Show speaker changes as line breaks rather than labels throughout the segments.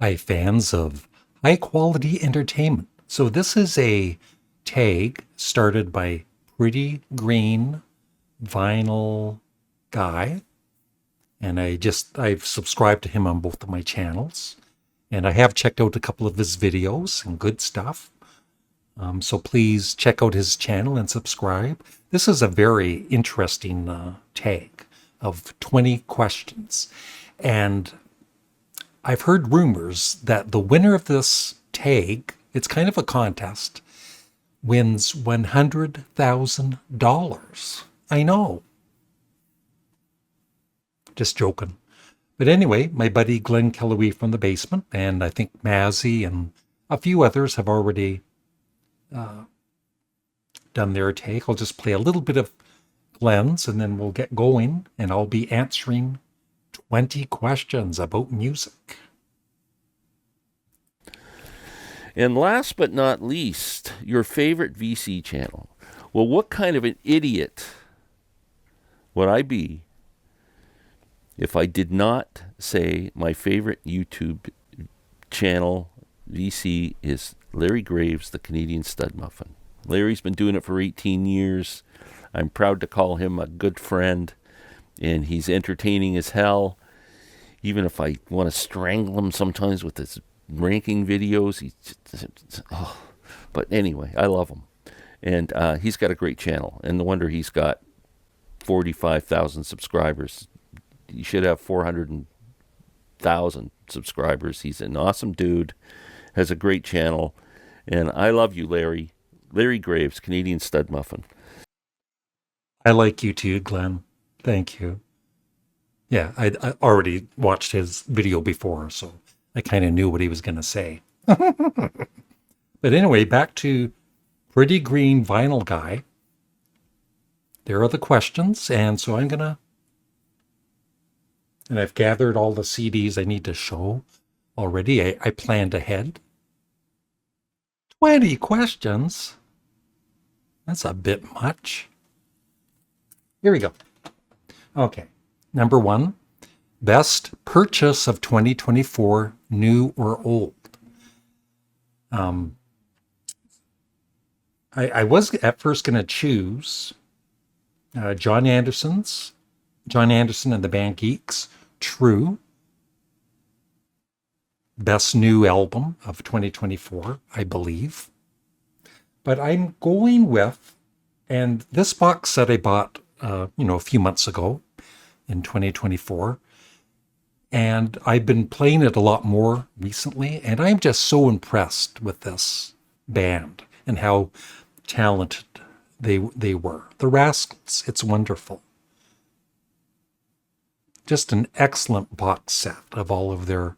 by fans of high quality entertainment. So this is a tag started by Pretty Green Vinyl Guy. And I've subscribed to him on both of my channels. And I have checked out a couple of his videos and good stuff. So please check out his channel and subscribe. This is a very interesting tag of 20 questions. And I've heard rumors that the winner of this tag, it's kind of a contest, wins $100,000. I know. Just joking. But anyway, my buddy Glenn Kellaway from the basement, and I think Mazzy and a few others have already done their take. I'll just play a little bit of Glenn's and then we'll get going, and I'll be answering 20 questions about music.
And last but not least, your favorite VC channel. Well, what kind of an idiot would I be if I did not say my favorite YouTube channel VC is Larry Graves, the Canadian Studmuffin. Larry's been doing it for 18 years. I'm proud to call him a good friend, and he's entertaining as hell. Even if I want to strangle him sometimes with his ranking videos, but anyway, I love him. And he's got a great channel, and no wonder he's got 45,000 subscribers. He should have 400,000 subscribers. He's an awesome dude, has a great channel, and I love you, Larry. Larry Graves, Canadian Studmuffin.
I like you too, Glenn. Thank you. Yeah, I already watched his video before, so I kind of knew what he was going to say. But anyway, back to Pretty Green Vinyl Guy. There are the questions, and so I'm going to... And I've gathered all the CDs I need to show already. I planned ahead. 20 questions? That's a bit much. Here we go. Okay. Number 1. Best purchase of 2024, new or old? I was at first going to choose John Anderson and the Band Geeks, True. Best new album of 2024, I believe. But I'm going with, and this box set I bought, a few months ago in 2024. And I've been playing it a lot more recently, and I'm just so impressed with this band and how talented they were. The Rascals, it's wonderful. Just an excellent box set of all of their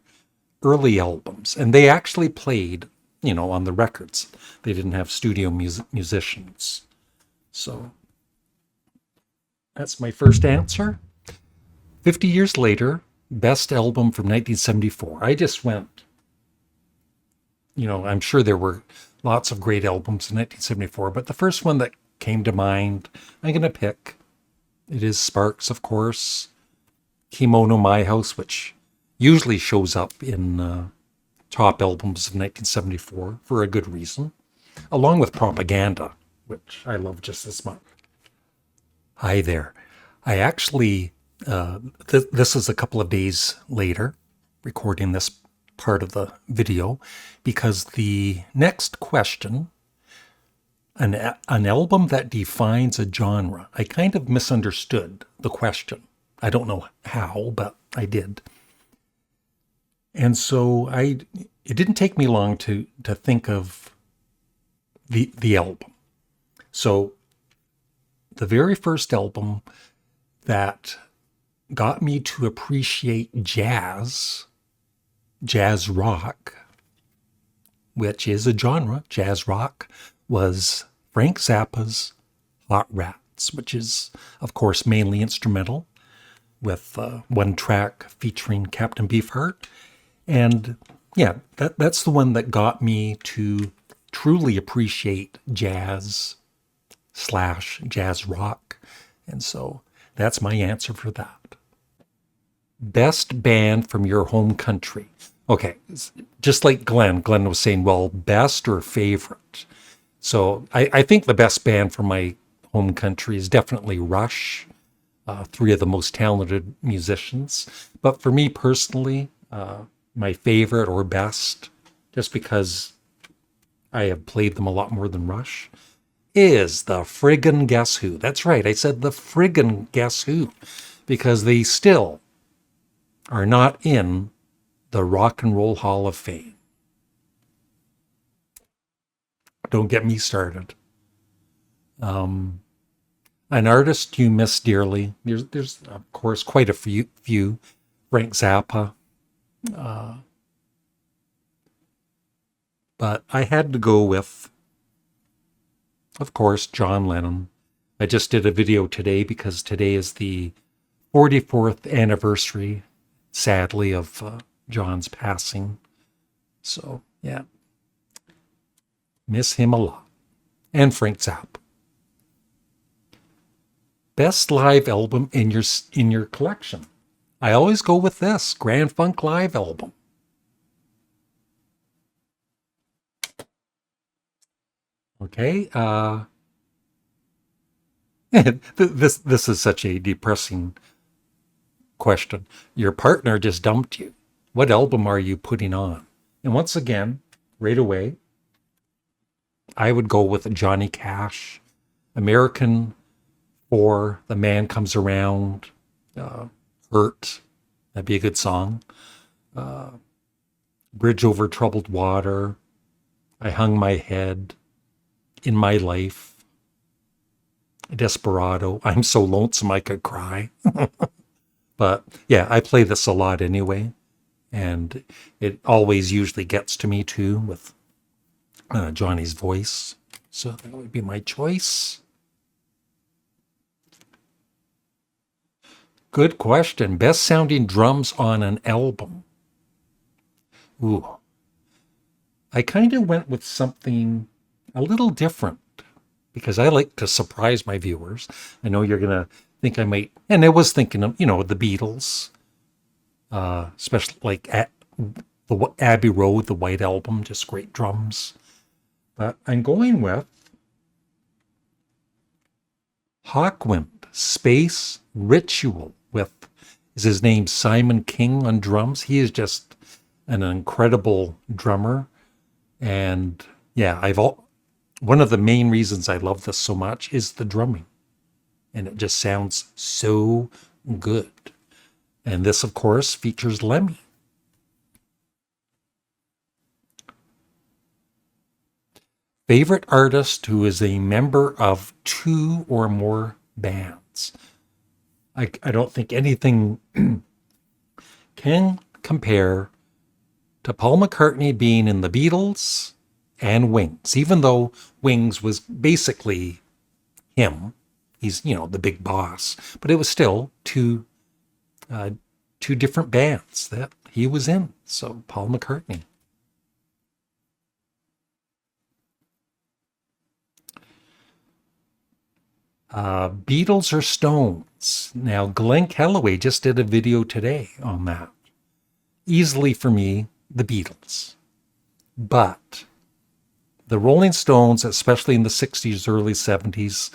early albums. And they actually played, on the records. They didn't have studio musicians. So that's my first answer. 50 years later, best album from 1974. I just went, I'm sure there were lots of great albums in 1974, but the first one that came to mind, I'm going to pick. It is Sparks, of course. Kimono My House, which usually shows up in top albums of 1974 for a good reason, along with Propaganda, which I love just as much. Hi there. I actually, this is a couple of days later, recording this part of the video, because the next question, an album that defines a genre, I kind of misunderstood the question. I don't know how, but I did. And so it didn't take me long to think of the album. So the very first album that got me to appreciate jazz rock, which is a genre, jazz rock, was Frank Zappa's Hot Rats, which is, of course, mainly instrumental, with one track featuring Captain Beefheart. And yeah, that's the one that got me to truly appreciate jazz/jazz rock. And so that's my answer for that. Best band from your home country. Okay, just like Glenn was saying, well, best or favorite. So I think the best band from my home country is definitely Rush, three of the most talented musicians. But for me personally, my favorite or best, just because I have played them a lot more than Rush, is the friggin' Guess Who. That's right, I said the friggin' Guess Who, because they still are not in the Rock and Roll Hall of Fame. Don't get me started. An artist you miss dearly. There's of course quite a few. Frank Zappa, but I had to go with, of course, John Lennon. I just did a video today because today is the 44th anniversary, sadly, of John's passing. So yeah, miss him a lot. And Frank Zappa. Best live album in your collection. I always go with this Grand Funk Live album. Okay, this is such a depressing question. Your partner just dumped you. What album are you putting on? And once again, right away, I would go with Johnny Cash, American or The Man Comes Around, Hurt, that'd be a good song. Bridge Over Troubled Water, I Hung My Head, In My Life, Desperado, I'm So Lonesome I Could Cry. But yeah, I play this a lot anyway, and it always usually gets to me too with Johnny's voice. So that would be my choice. Good question. Best sounding drums on an album. Ooh. I kind of went with something a little different because I like to surprise my viewers. I know you're going to think I might, and I was thinking of, the Beatles, especially like at the Abbey Road, the White Album, just great drums. But I'm going with Hawkwind, Space Ritual is his name Simon King on drums. He is just an incredible drummer. And yeah, one of the main reasons I love this so much is the drumming. And it just sounds so good. And this, of course, features Lemmy. Favorite artist who is a member of two or more bands. I don't think anything can compare to Paul McCartney being in the Beatles and Wings, even though Wings was basically him. He's, the big boss, but it was still two different bands that he was in. So Paul McCartney. Beatles or Stones? Now, Glenn Kellaway just did a video today on that. Easily for me, the Beatles. But the Rolling Stones, especially in the 60s, early 70s,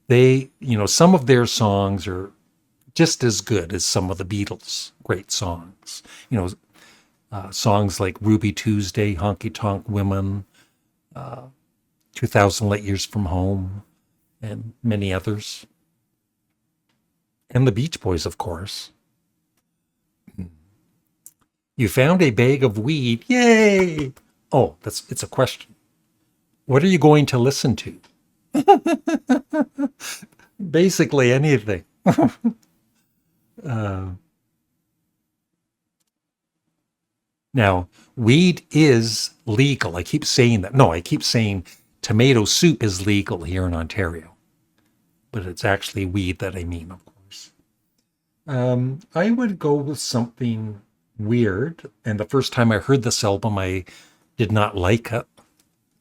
they, some of their songs are just as good as some of the Beatles' great songs. Songs like Ruby Tuesday, Honky Tonk Women, 2,000 Light Years from Home, and many others. And the Beach Boys, of course. You found a bag of weed. Yay! Oh, it's a question. What are you going to listen to? Basically anything. Now, weed is legal. I keep saying that. No, I keep saying tomato soup is legal here in Ontario. But it's actually weed that I mean, of course. I would go with something weird. And the first time I heard this album, I did not like it.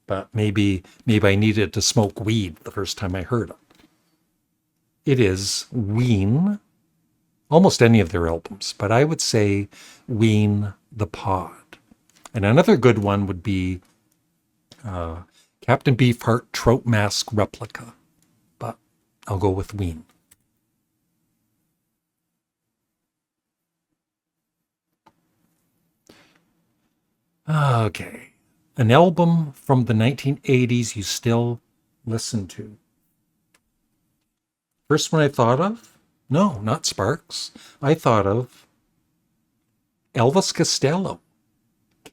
But maybe I needed to smoke weed the first time I heard it. It is Ween. Almost any of their albums, but I would say Ween the Pod. And another good one would be Captain Beefheart Trout Mask Replica. But I'll go with Ween. Okay. An album from the 1980s you still listen to. First one I thought of? No, not Sparks. I thought of Elvis Costello,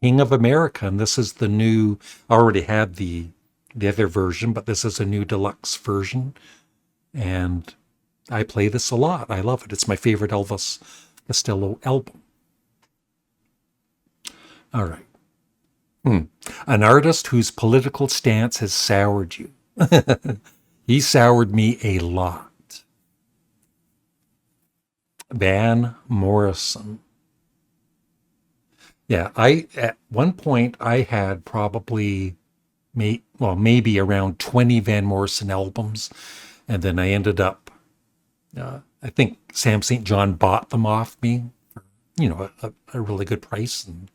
King of America. And this is the new, I already had the other version, but this is a new deluxe version. And I play this a lot. I love it. It's my favorite Elvis Costello album. All right. An artist whose political stance has soured you. He soured me a lot. Van Morrison. Yeah, at one point I had probably maybe around 20 Van Morrison albums, and then I ended up I think Sam St. John bought them off me for, a really good price and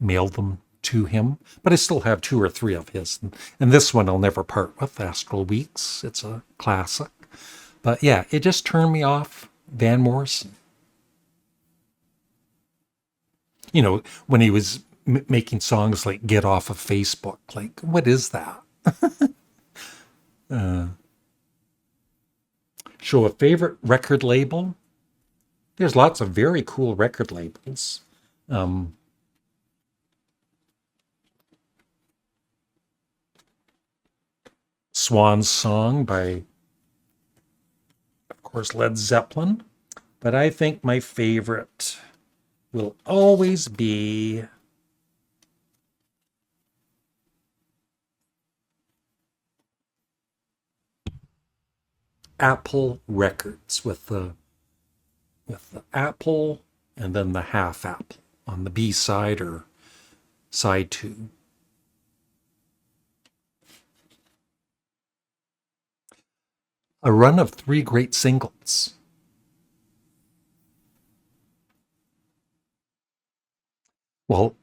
mailed them to him. But I still have 2 or 3 of his. And this one I'll never part with, Astral Weeks. It's a classic. But yeah, it just turned me off Van Morrison. When he was making songs like Get Off of Facebook. Like, what is that? Show a favorite record label. There's lots of very cool record labels. Swan's Song by, of course, Led Zeppelin. But I think my favorite will always be Apple Records with the apple and then the half apple on the B side or side 2. A run of 3 great singles. Well,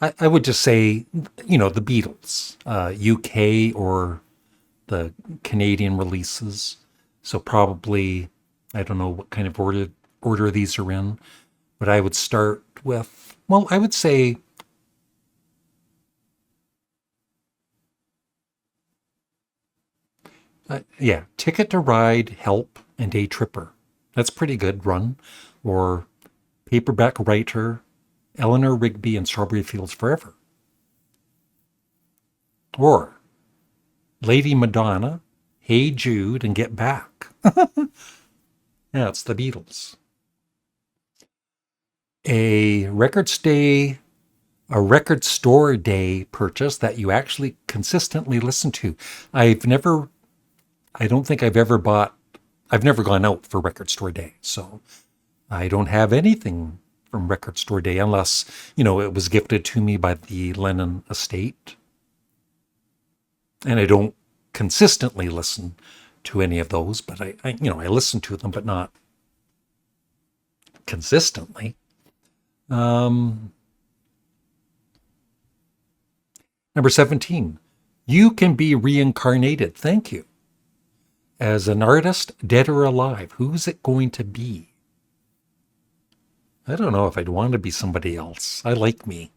I would just say, the Beatles, UK or the Canadian releases. So probably, I don't know what kind of order these are in, but I would start with, I would say Ticket to Ride, Help, and Day Tripper. That's pretty good run. Or Paperback Writer, Eleanor Rigby, and Strawberry Fields Forever. Or Lady Madonna, Hey Jude, and Get Back. Yeah, it's the Beatles. A record store day purchase that you actually consistently listen to. I don't think I've ever gone out for record store day, so I don't have anything from record store day unless, it was gifted to me by the Lennon estate. And I don't consistently listen to any of those, but I listen to them, but not consistently. Number 17, you can be reincarnated. Thank you. As an artist, dead or alive, who's it going to be? I don't know if I'd want to be somebody else. I like me.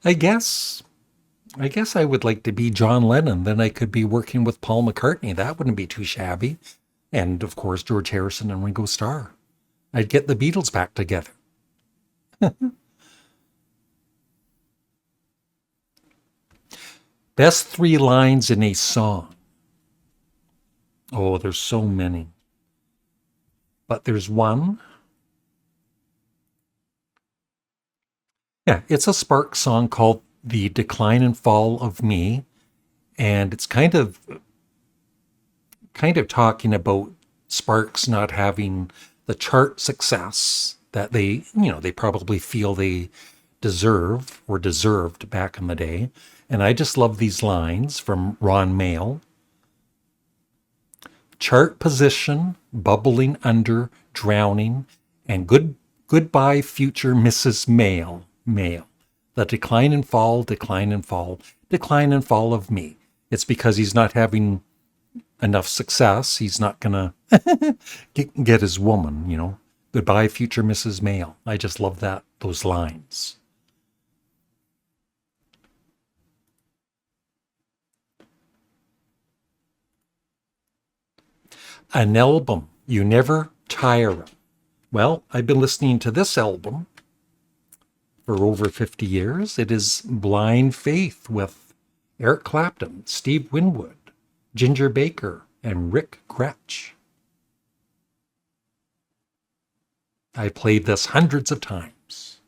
I guess I would like to be John Lennon. Then I could be working with Paul McCartney. That wouldn't be too shabby. And of course, George Harrison and Ringo Starr. I'd get the Beatles back together. Best 3 lines in a song. Oh, there's so many. But there's one. Yeah, it's a Sparks song called The Decline and Fall of Me. And it's kind of talking about Sparks not having the chart success that they probably feel they deserve or deserved back in the day. And I just love these lines from Ron Mael. chart position, bubbling under, drowning, and goodbye future Mrs. Mael. Mael. The decline and fall, decline and fall, decline and fall of me. It's because he's not having enough success. He's not gonna get his woman, you know. Goodbye future Mrs. Mael. I just love those lines. An album you never tire of. Well, I've been listening to this album for over 50 years. It is Blind Faith with Eric Clapton, Steve Winwood, Ginger Baker, and Rick Gretsch. I played this hundreds of times.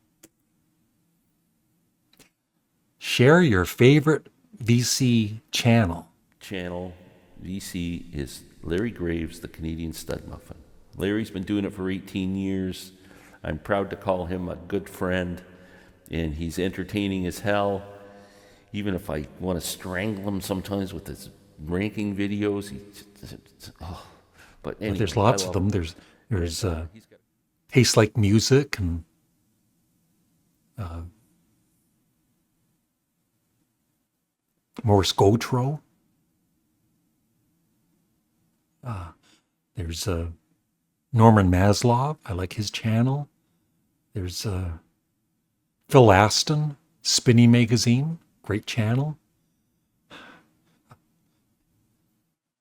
Share your favorite VC channel.
Channel VC is Larry Graves, the Canadian Studmuffin. Larry's been doing it for 18 years. I'm proud to call him a good friend, and he's entertaining as hell. Even if I want to strangle him sometimes with his ranking videos, but anyway,
there's lots of them. There's Tastes Like Music and Morse Gotro. There's Norman Maslov. I like his channel. There's Phil Aston, Spinny Magazine. Great channel.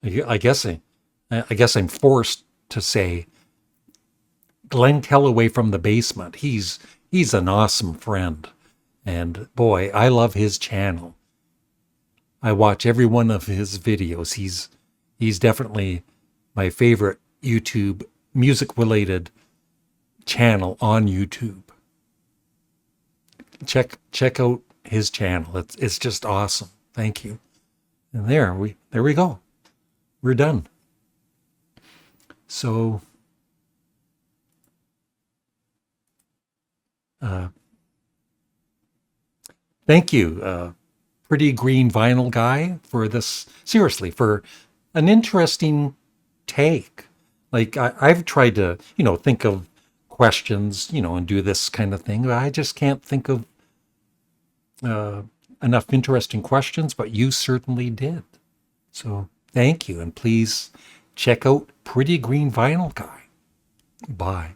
I guess I'm forced to say Glenn Kellaway from the Basement. He's an awesome friend. And boy, I love his channel. I watch every one of his videos. He's definitely my favorite YouTube music-related channel on YouTube. Check out his channel. It's just awesome. Thank you. And there we go. We're done. So thank you, Pretty Green Vinyl Guy, for this. Seriously, for an interesting take. Like I've tried to, think of questions, and do this kind of thing. But I just can't think of enough interesting questions, but you certainly did. So thank you, and please check out Pretty Green Vinyl Guy. Bye.